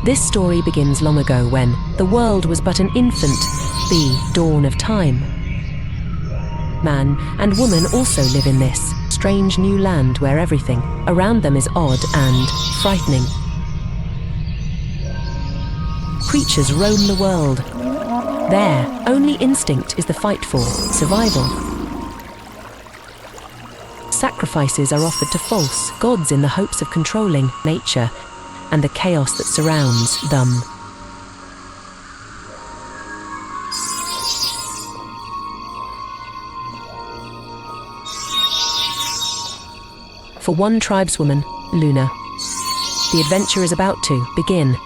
This story begins long ago when the world was but an infant, the dawn of time. Man and woman also live in this strange new land where everything around them is odd and frightening. Creatures roam the world. Their only instinct is the fight for survival. Sacrifices are offered to false gods in the hopes of controlling nature and the chaos that surrounds them. For one tribeswoman, Luna, the adventure is about to begin.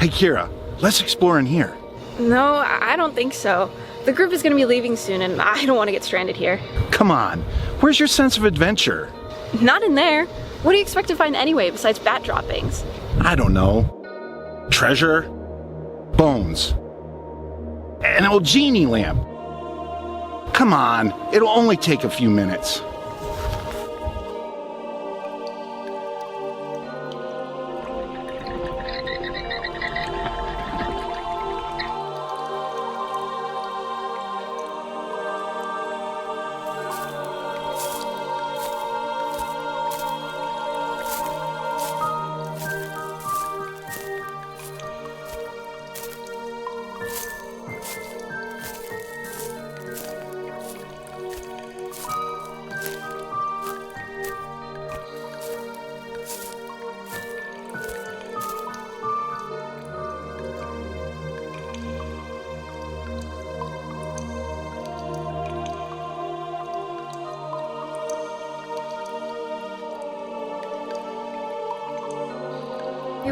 Hey, Kira, let's explore in here. No, I don't think so. The group is going to be leaving soon, and I don't want to get stranded here. Come on, where's your sense of adventure? Not in there. What do you expect to find anyway besides bat droppings? I don't know. Treasure? Bones? An old genie lamp? Come on, it'll only take a few minutes.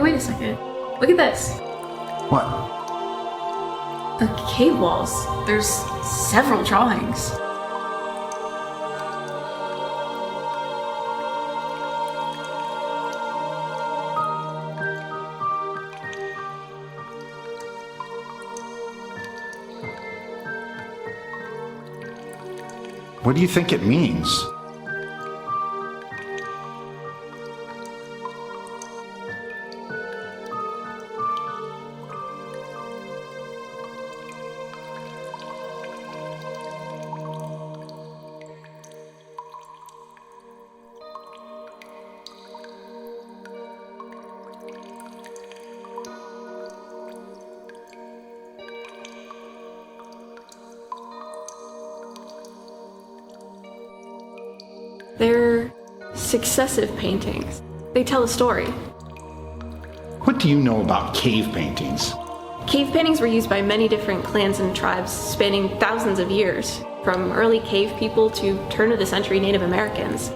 wait a second. Look at this. What? The cave walls. There's several drawings. What do you think it means? They're successive paintings. They tell a story. What do you know about cave paintings? Cave paintings were used by many different clans and tribes spanning thousands of years, from early cave people to turn-of-the-century Native Americans.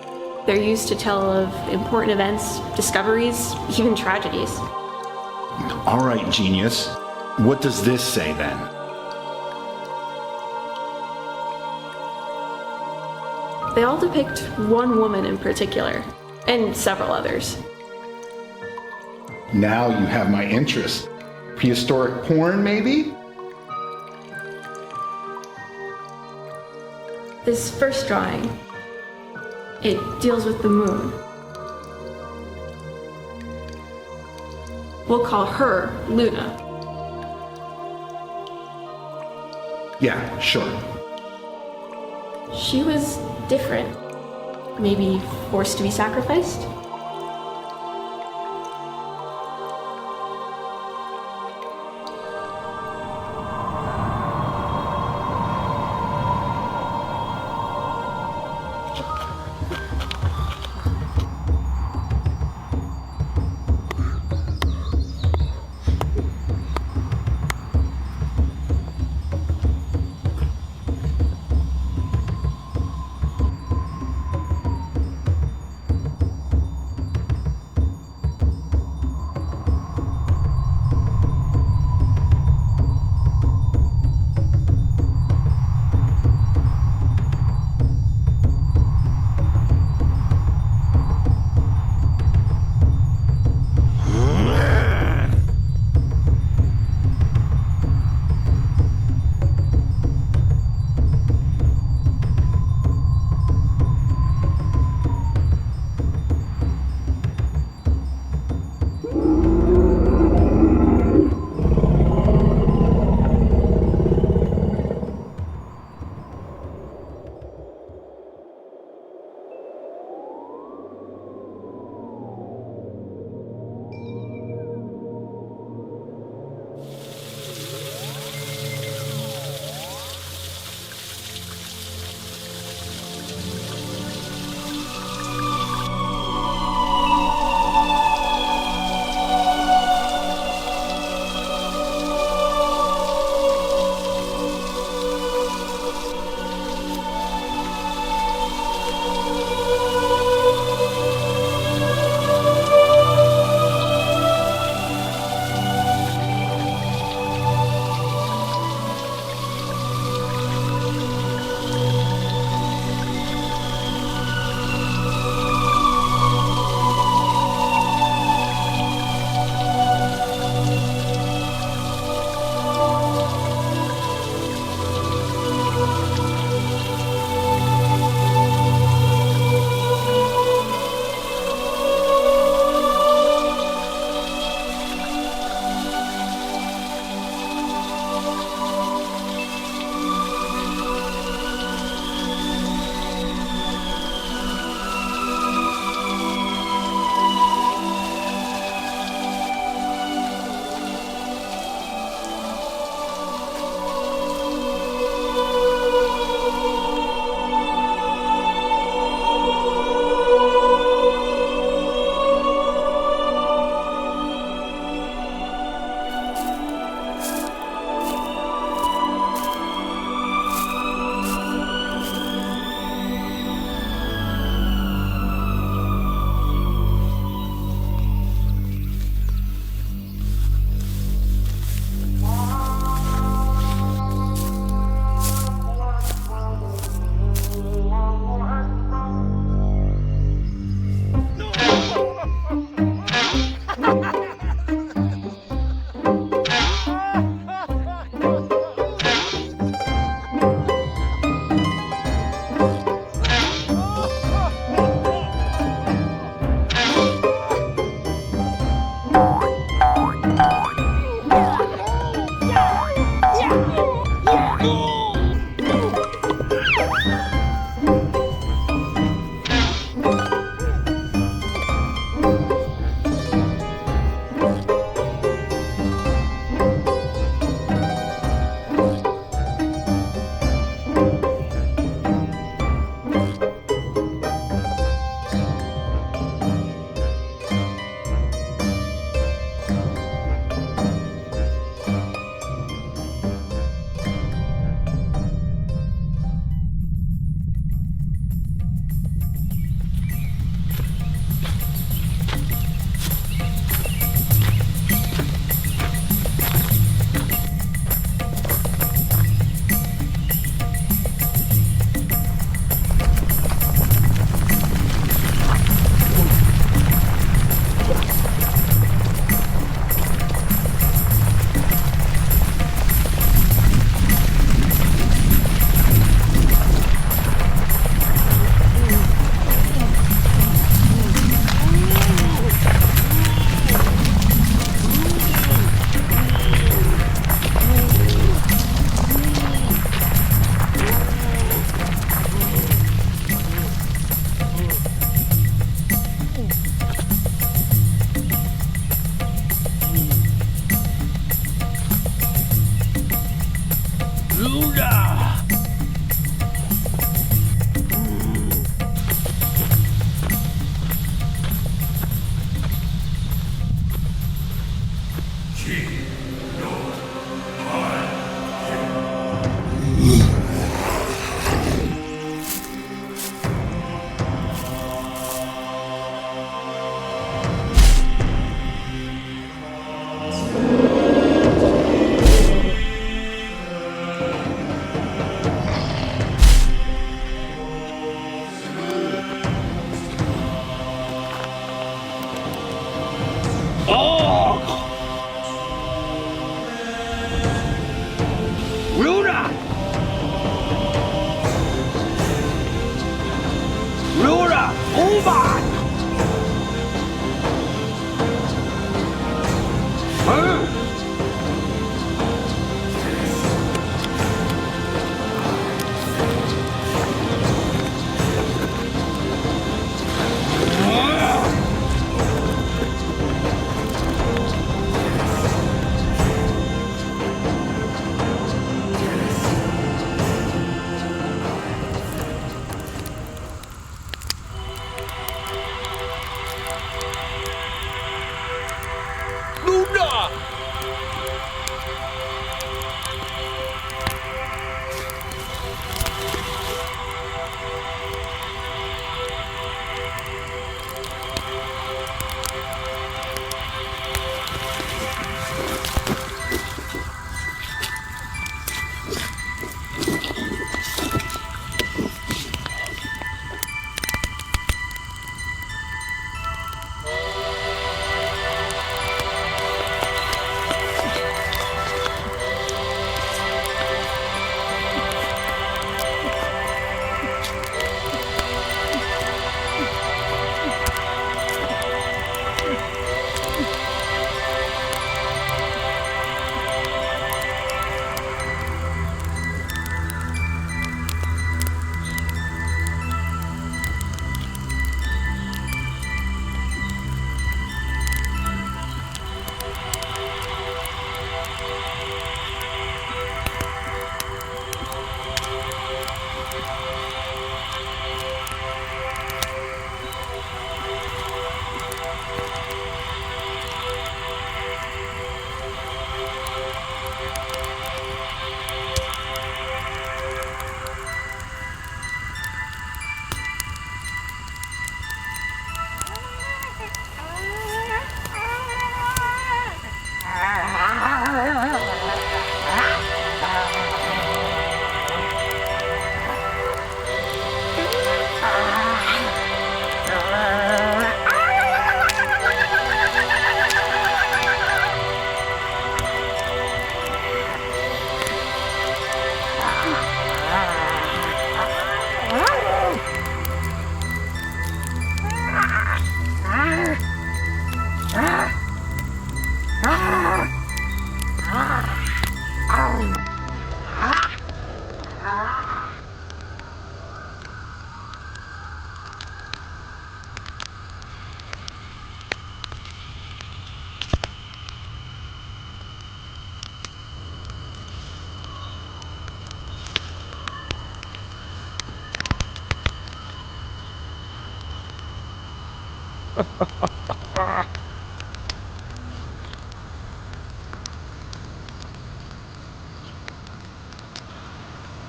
They're used to tell of important events, discoveries, even tragedies. All right, genius. What does this say then? They all depict one woman in particular, and several others. Now you have my interest. Prehistoric porn, maybe? This first drawing, it deals with the moon. We'll call her Luna. Yeah, sure. She was different. Maybe forced to be sacrificed?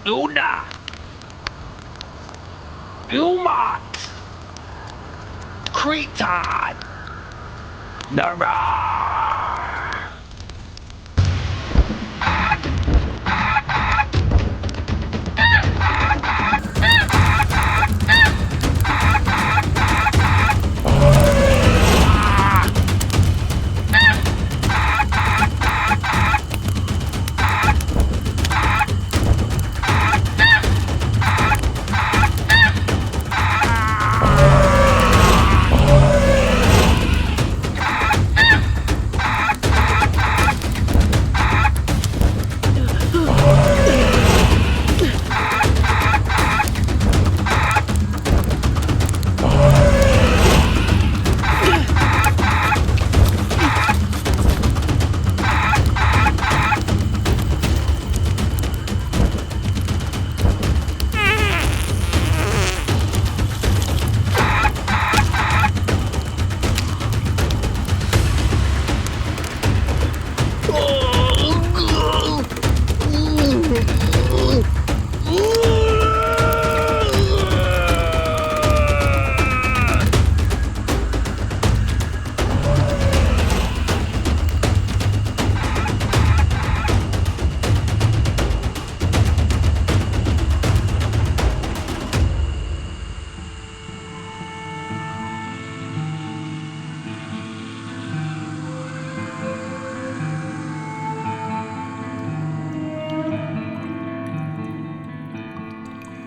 Luna! Beaumont! Creton! Nara!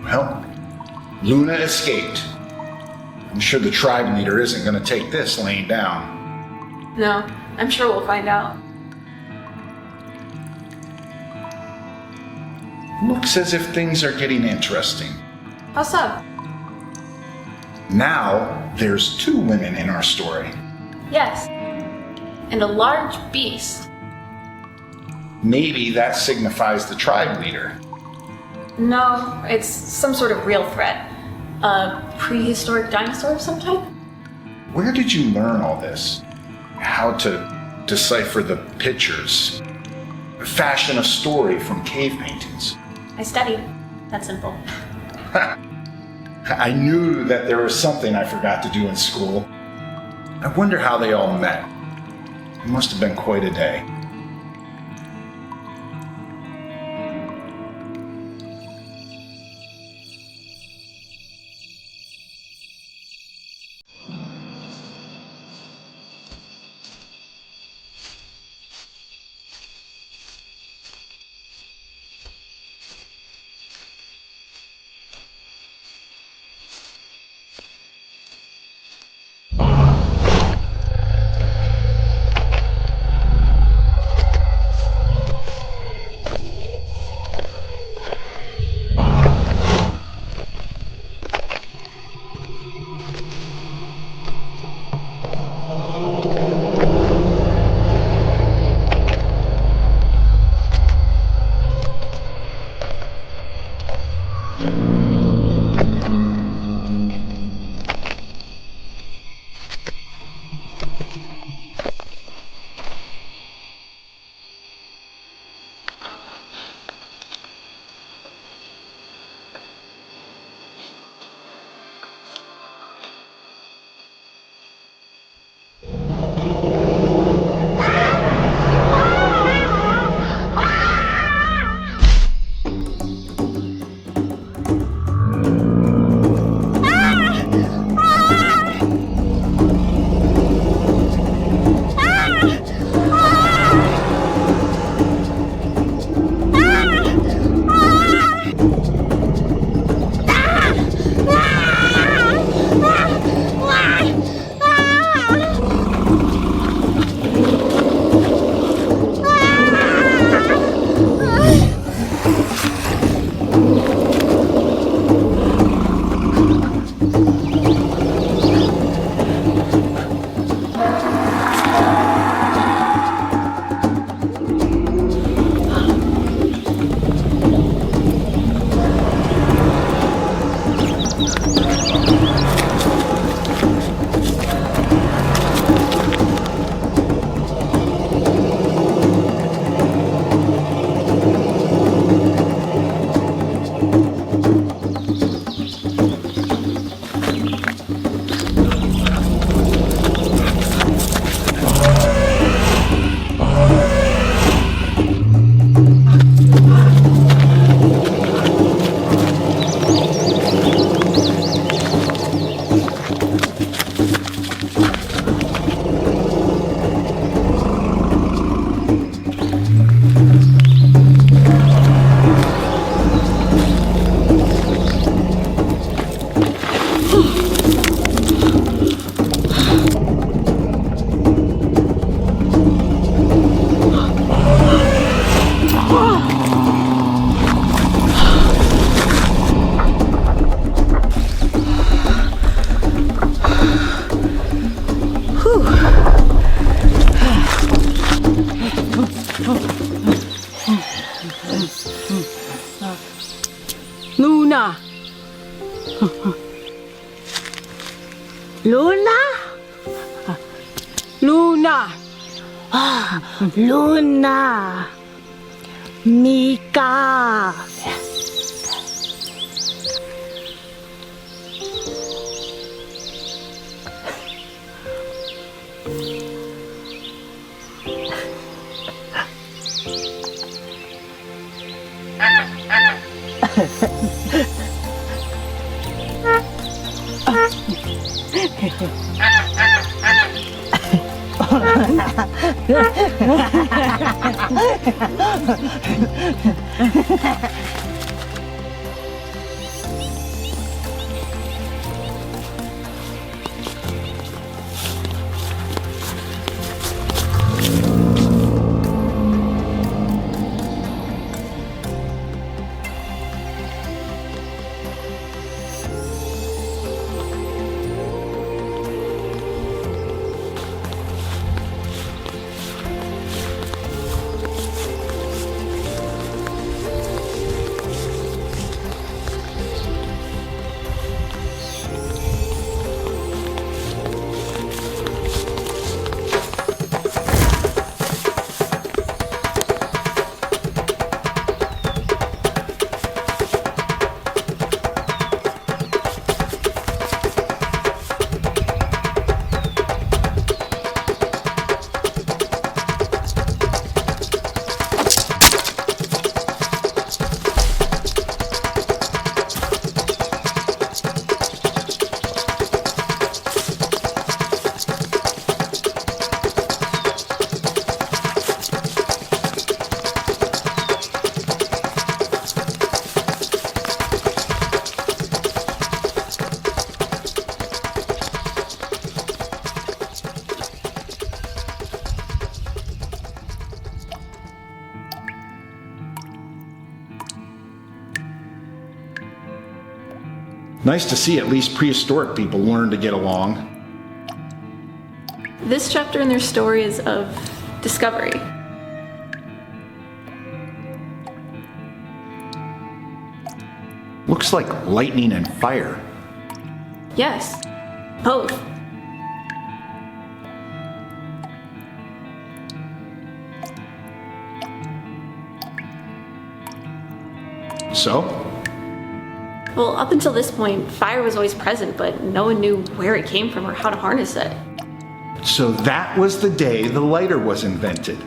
Well, Luna escaped. I'm sure the tribe leader isn't going to take this laying down. No, I'm sure we'll find out. Looks as if things are getting interesting. How so? Now, there's 2 women in our story. Yes. And a large beast. Maybe that signifies the tribe leader. No, it's some sort of real threat. A prehistoric dinosaur of some type? Where did you learn all this? How to decipher the pictures? Fashion a story from cave paintings? I studied. That's simple. I knew that there was something I forgot to do in school. I wonder how they all met. It must have been quite a day. Luna! Luna? Luna! Luna! Mika! Nice to see at least prehistoric people learn to get along. This chapter in their story is of discovery. Looks like lightning and fire. Yes, both. So? Well, up until this point, fire was always present, but no one knew where it came from or how to harness it. So that was the day the lighter was invented.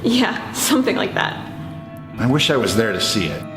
Yeah, something like that. I wish I was there to see it.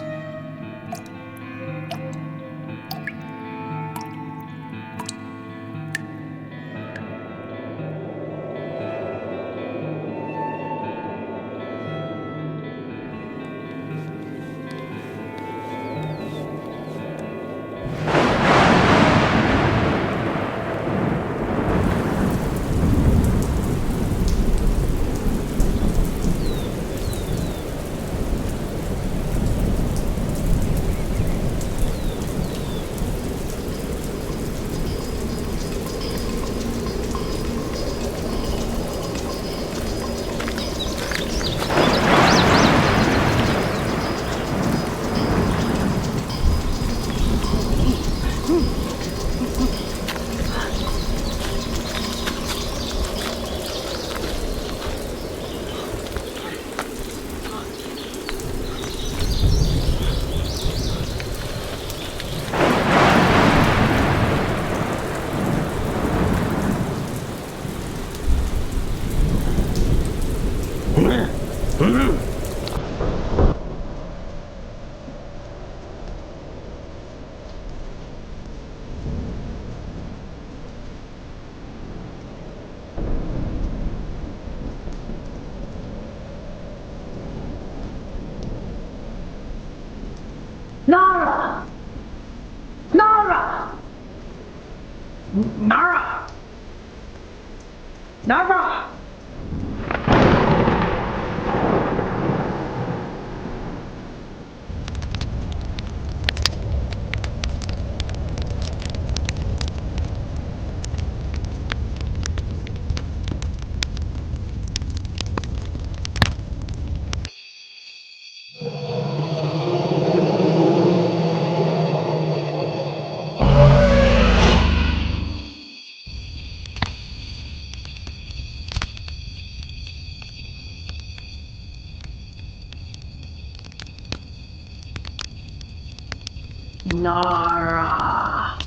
Nara! Nara! Nara! Nara! Nara.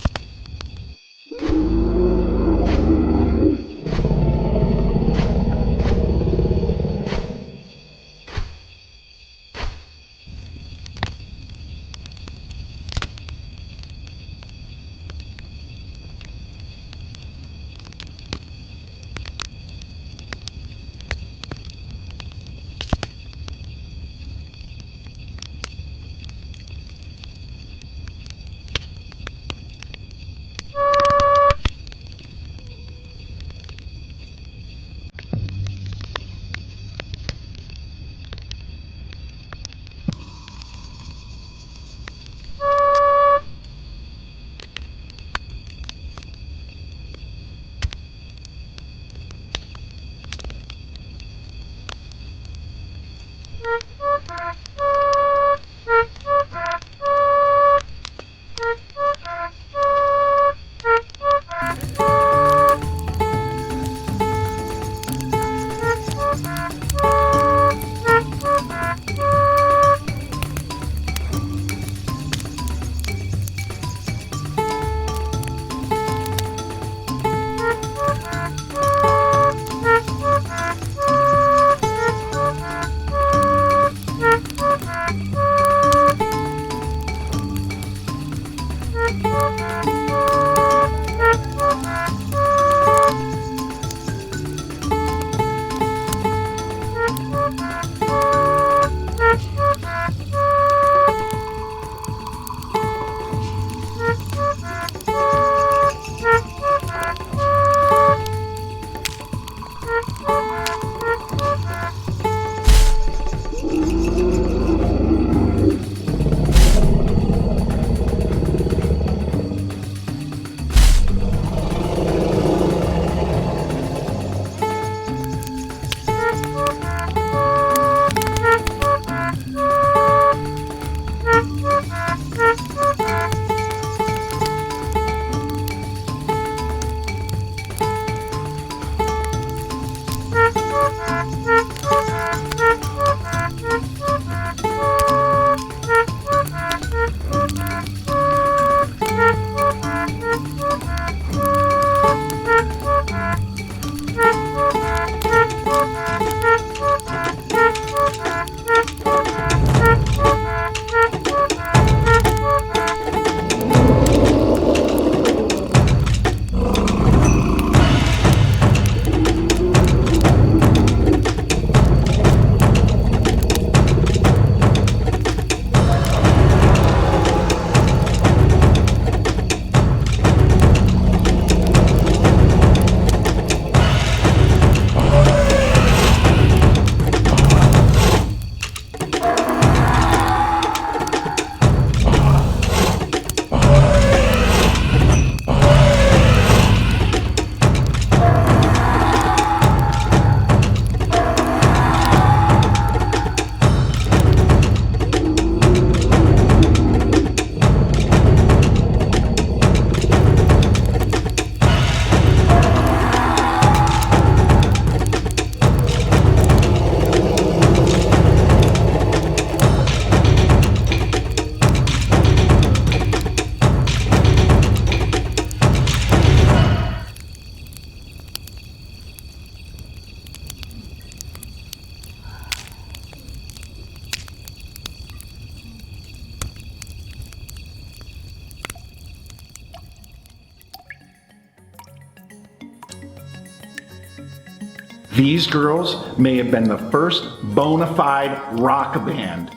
These girls may have been the first bona fide rock band.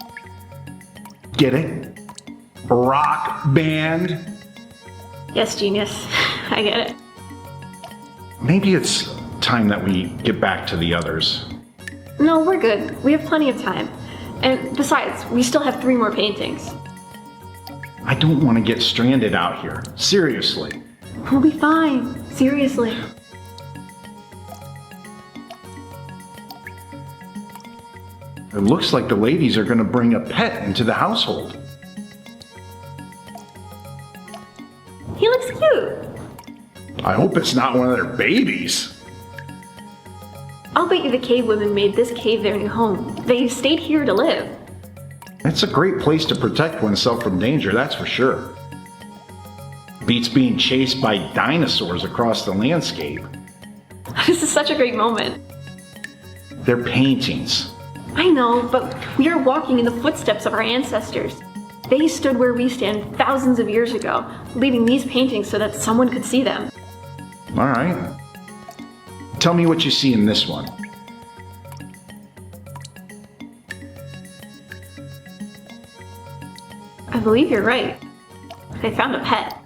Get it? Rock band? Yes, genius. I get it. Maybe it's time that we get back to the others. No, we're good. We have plenty of time. And besides, we still have 3 more paintings. I don't want to get stranded out here. Seriously. We'll be fine. Seriously. It looks like the ladies are going to bring a pet into the household. He looks cute. I hope it's not one of their babies. I'll bet you the cave women made this cave their new home. They stayed here to live. It's a great place to protect oneself from danger, that's for sure. Beats being chased by dinosaurs across the landscape. This is such a great moment. They're paintings. I know, but we are walking in the footsteps of our ancestors. They stood where we stand thousands of years ago, leaving these paintings so that someone could see them. All right. Tell me what you see in this one. I believe you're right. They found a pet.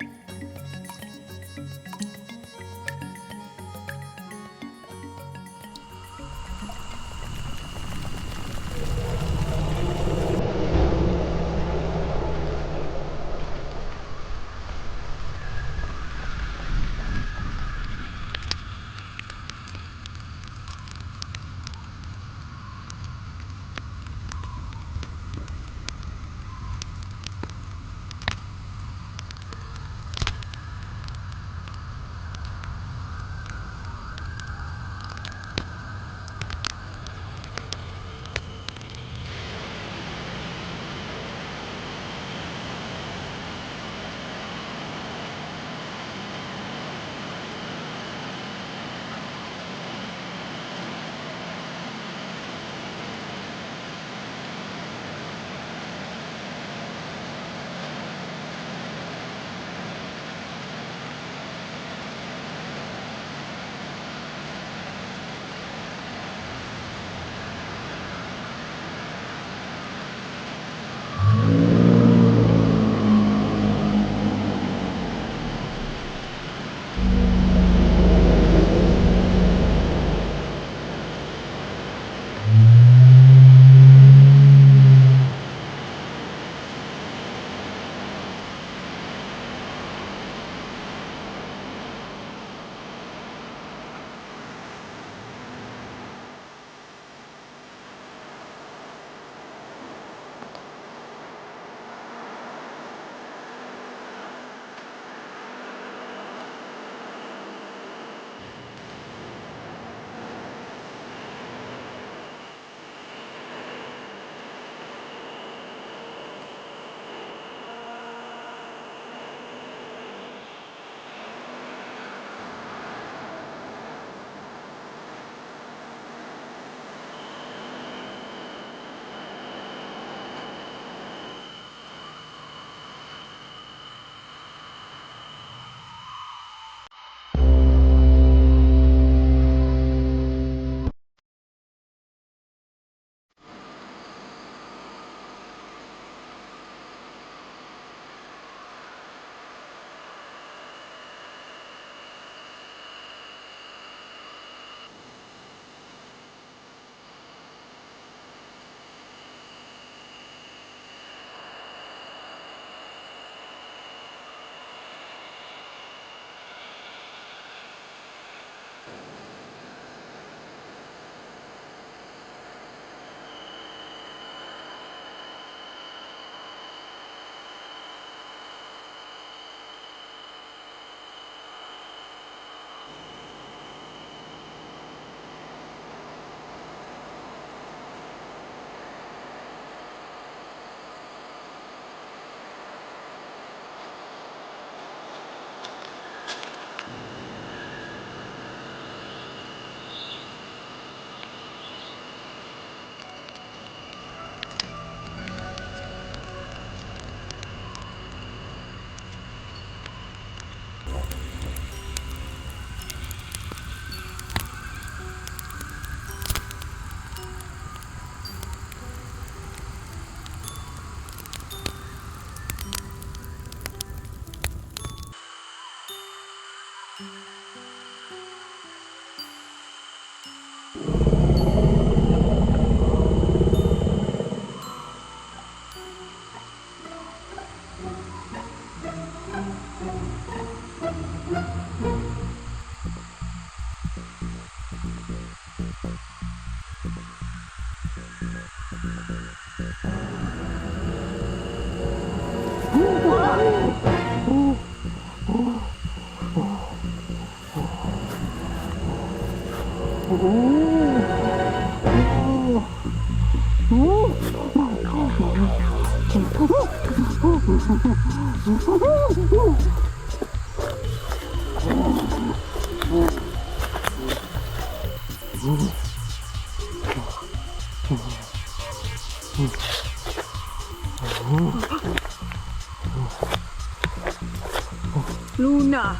Luna.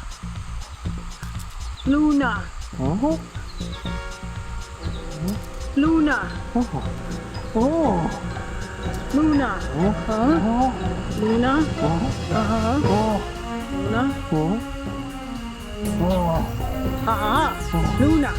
Luna. Luna. Luna. Luna. Luna.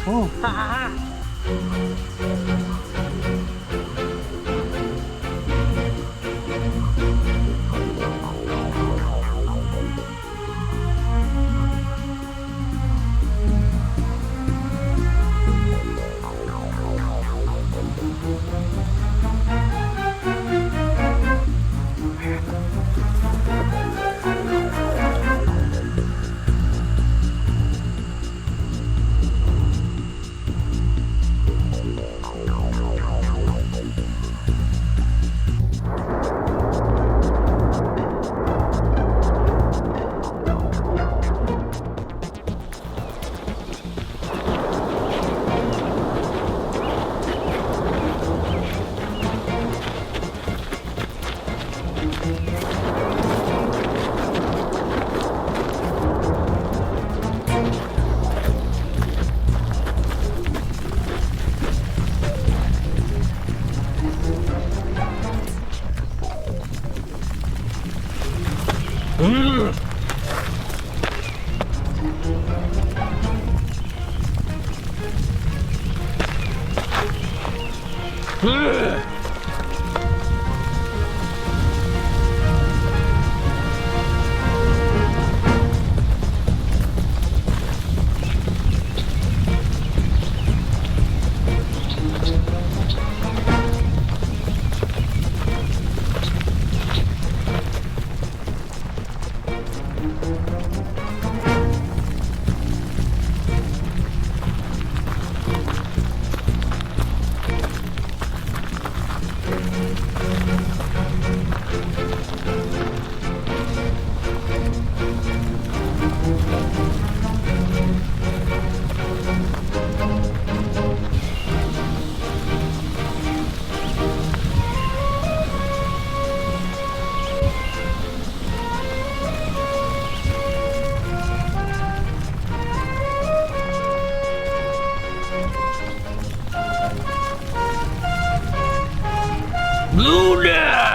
Luna.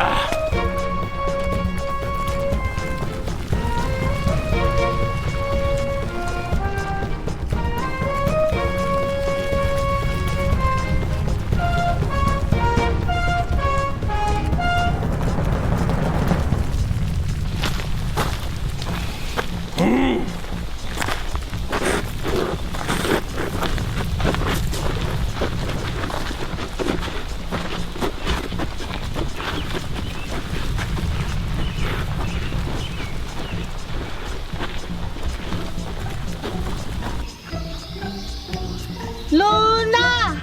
Luna!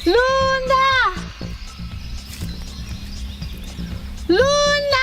Luna! Luna!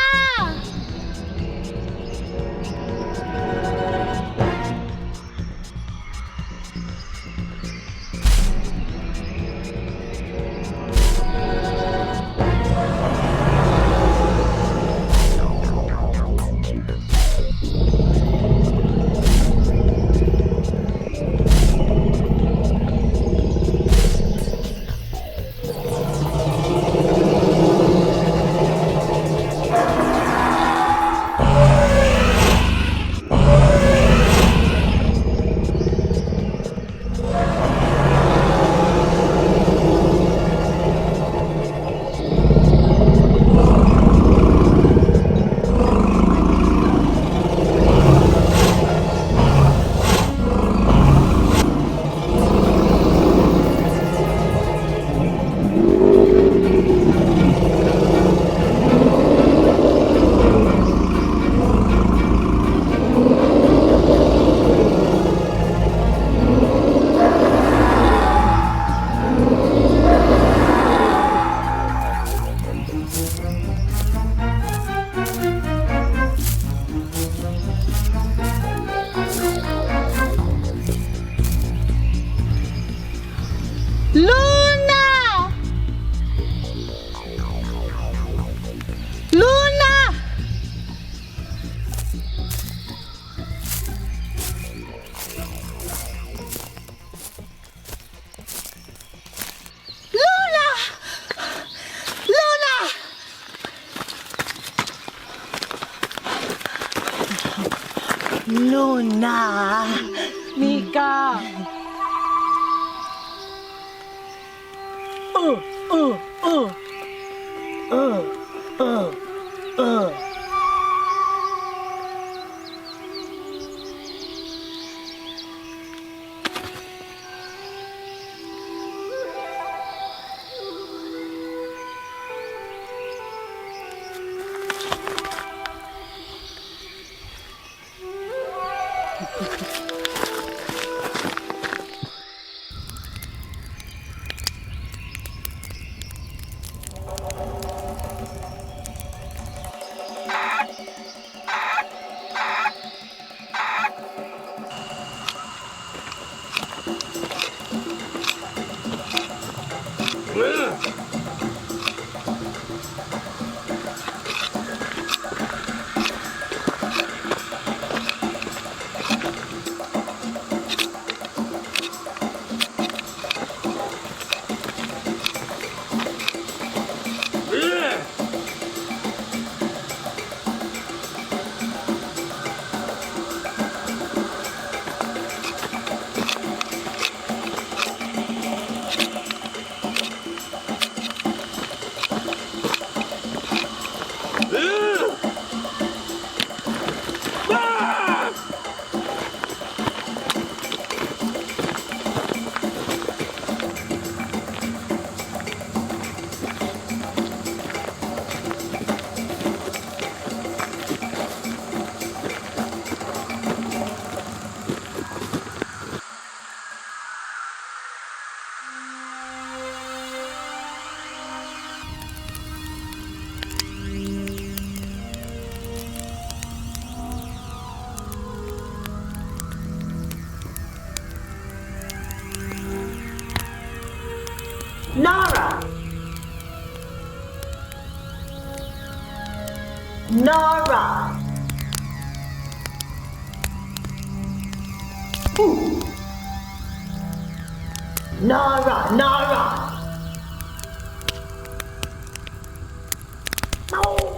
Luna. Mika. Nara. Nara. Ooh. Nara, Nara. No.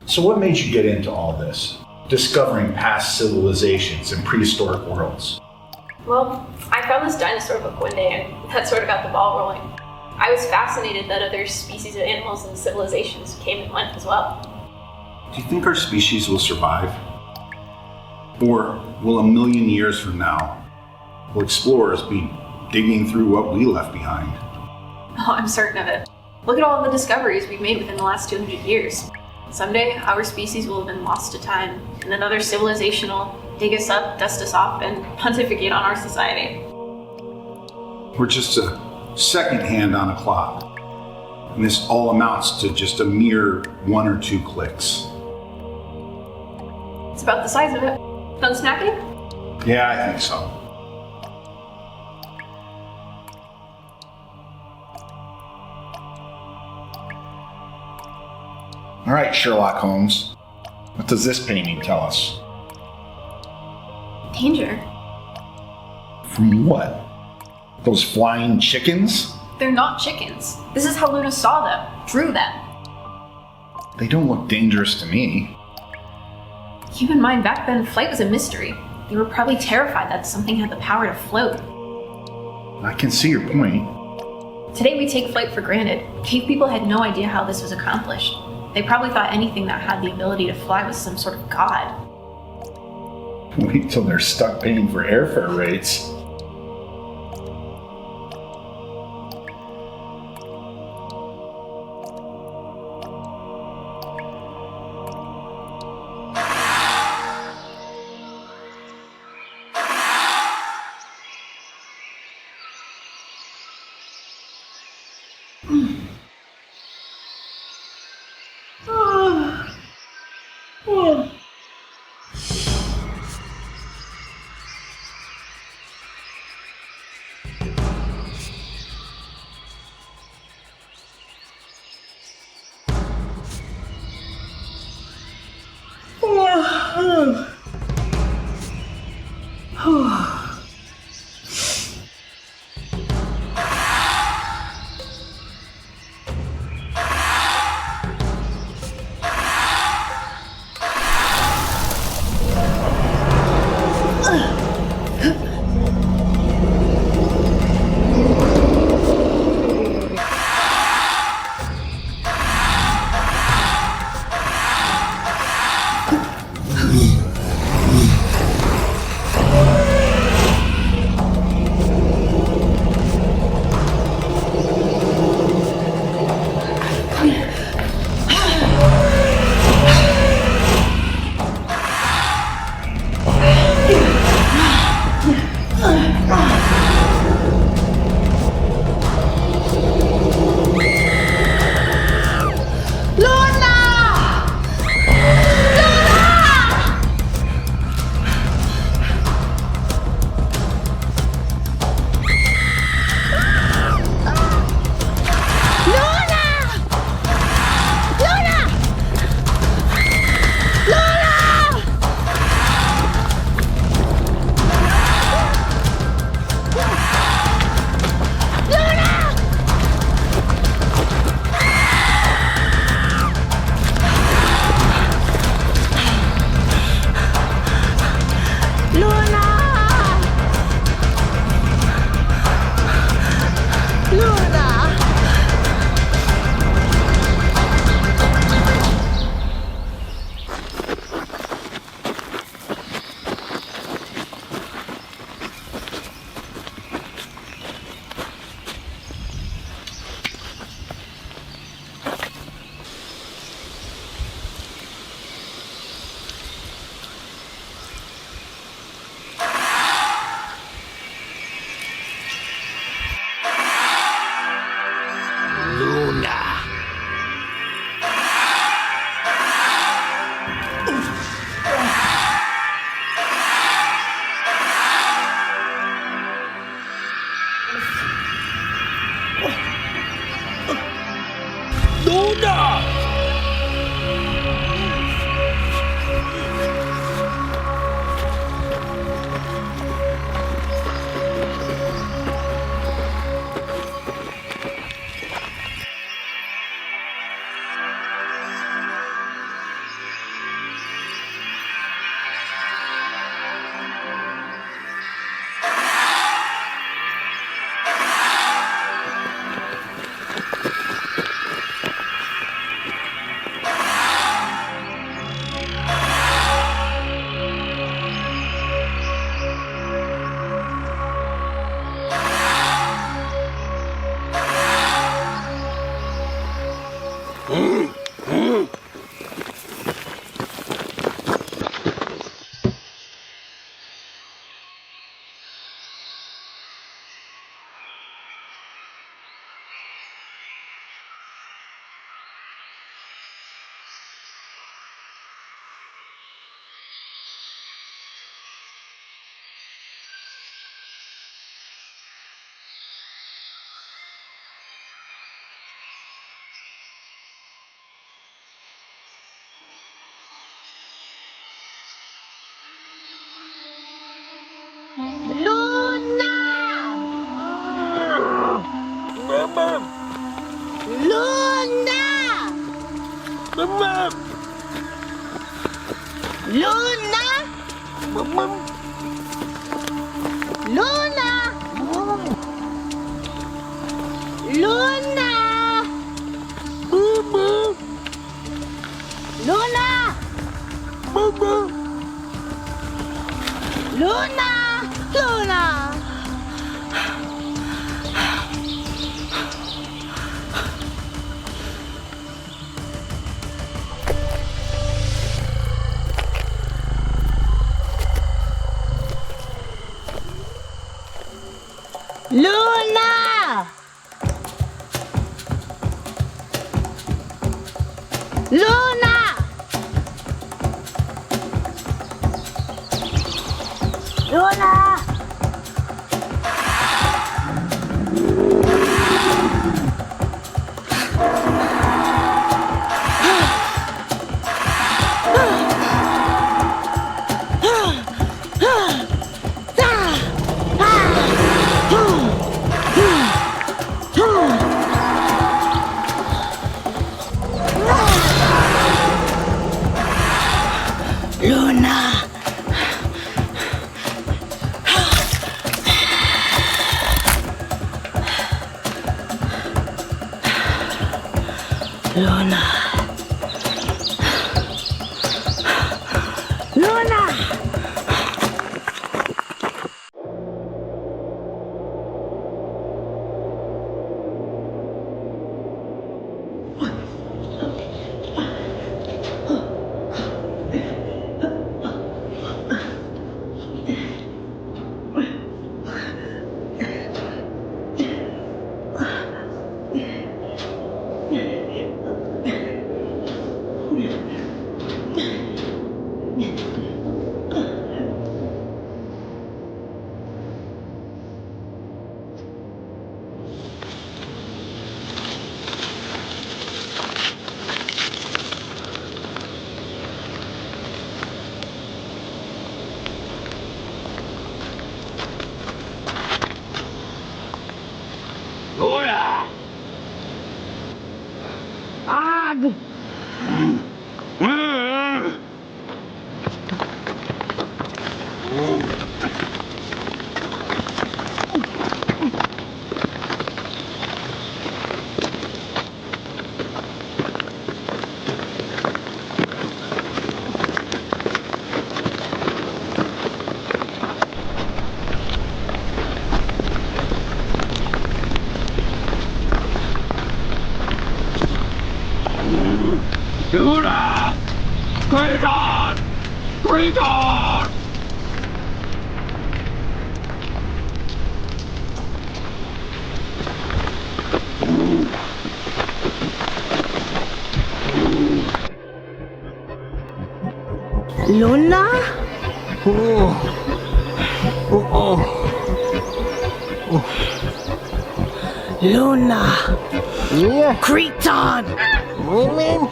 So what made you get into all this? Discovering past civilizations and prehistoric worlds. Well, I found this dinosaur book one day, and that sort of got the ball rolling. I was fascinated that other species of animals and civilizations came and went as well. Do you think our species will survive? Or will a million years from now, will explorers be digging through what we left behind? Oh, I'm certain of it. Look at all the discoveries we've made within the last 200 years. Someday, our species will have been lost to time, and another civilization will dig us up, dust us off, and pontificate on our society. We're just a second hand on a clock. And this all amounts to just a mere 1 or 2 clicks. It's about the size of it. Done snacking? Yeah, I think so. All right, Sherlock Holmes. What does this painting tell us? Danger. From what? Those flying chickens? They're not chickens. This is how Luna saw them, drew them. They don't look dangerous to me. Keep in mind, back then, flight was a mystery. They were probably terrified that something had the power to float. I can see your point. Today we take flight for granted. Cave people had no idea how this was accomplished. They probably thought anything that had the ability to fly was some sort of god. Wait till they're stuck paying for airfare rates. Luna! Luna! Luna! Luna! Luna! Luna! Luna! Luna! Luna! Luna! Luna! Luna! Luna! Luna! Luna! Kraton! Kraton! Luna? Luna! Yeah, Creton! women.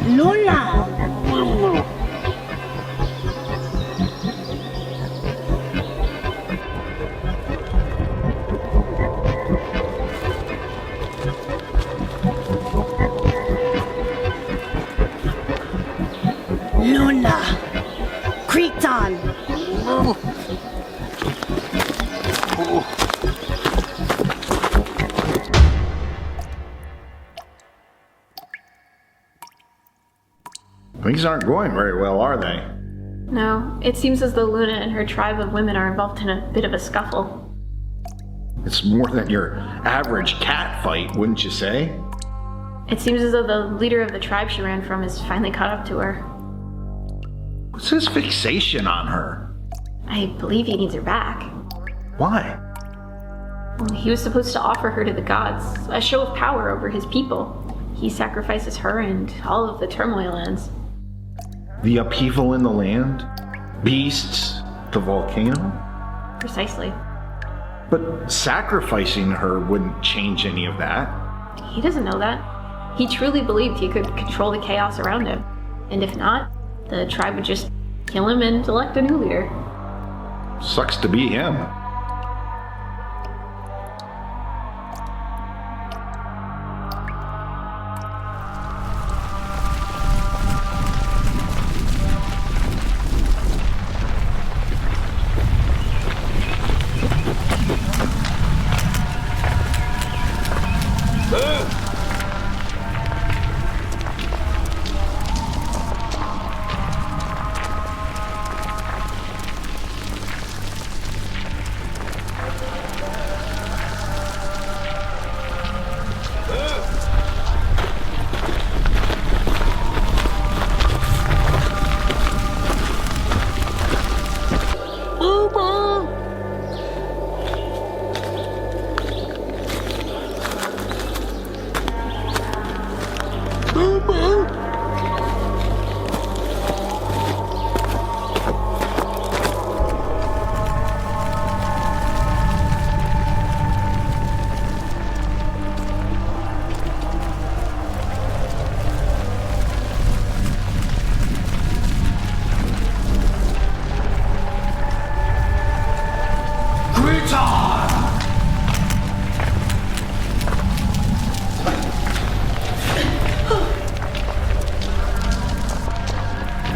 Luna! Luna! Creton! Things aren't going very well, are they? No, it seems as though Luna and her tribe of women are involved in a bit of a scuffle. It's more than your average cat fight, wouldn't you say? It seems as though the leader of the tribe she ran from has finally caught up to her. What's his fixation on her? I believe he needs her back. Why? Well, he was supposed to offer her to the gods, a show of power over his people. He sacrifices her and all of the turmoil ends. The upheaval in the land? Beasts? The volcano? Precisely. But sacrificing her wouldn't change any of that. He doesn't know that. He truly believed he could control the chaos around him. And if not, the tribe would just kill him and elect a new leader. Sucks to be him.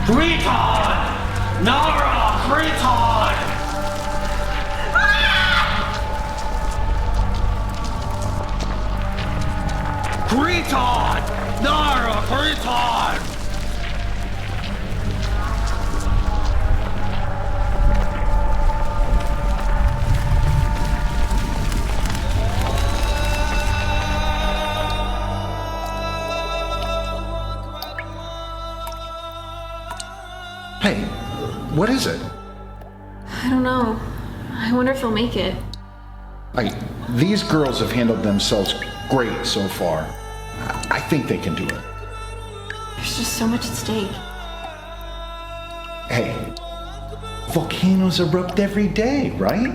Creton! Nara! Creton! Creton! Nara! Creton! Hey, what is it? I don't know. I wonder if they'll make it. These girls have handled themselves great so far. I think they can do it. There's just so much at stake. Hey, volcanoes erupt every day, right?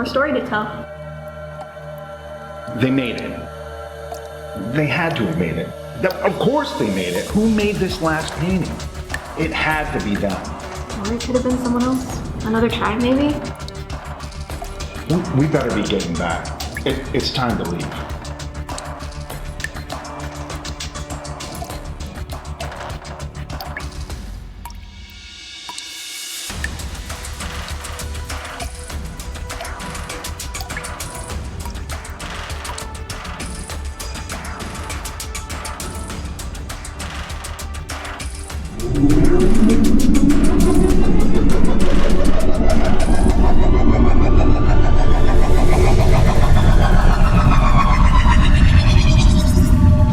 story to tell. They made it. They had to have made it. Of course they made it. Who made this last painting? It had to be them. Or it could have been someone else. Another tribe, maybe? We better be getting back. It's time to leave.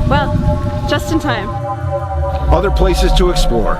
Well, just in time. Other places to explore.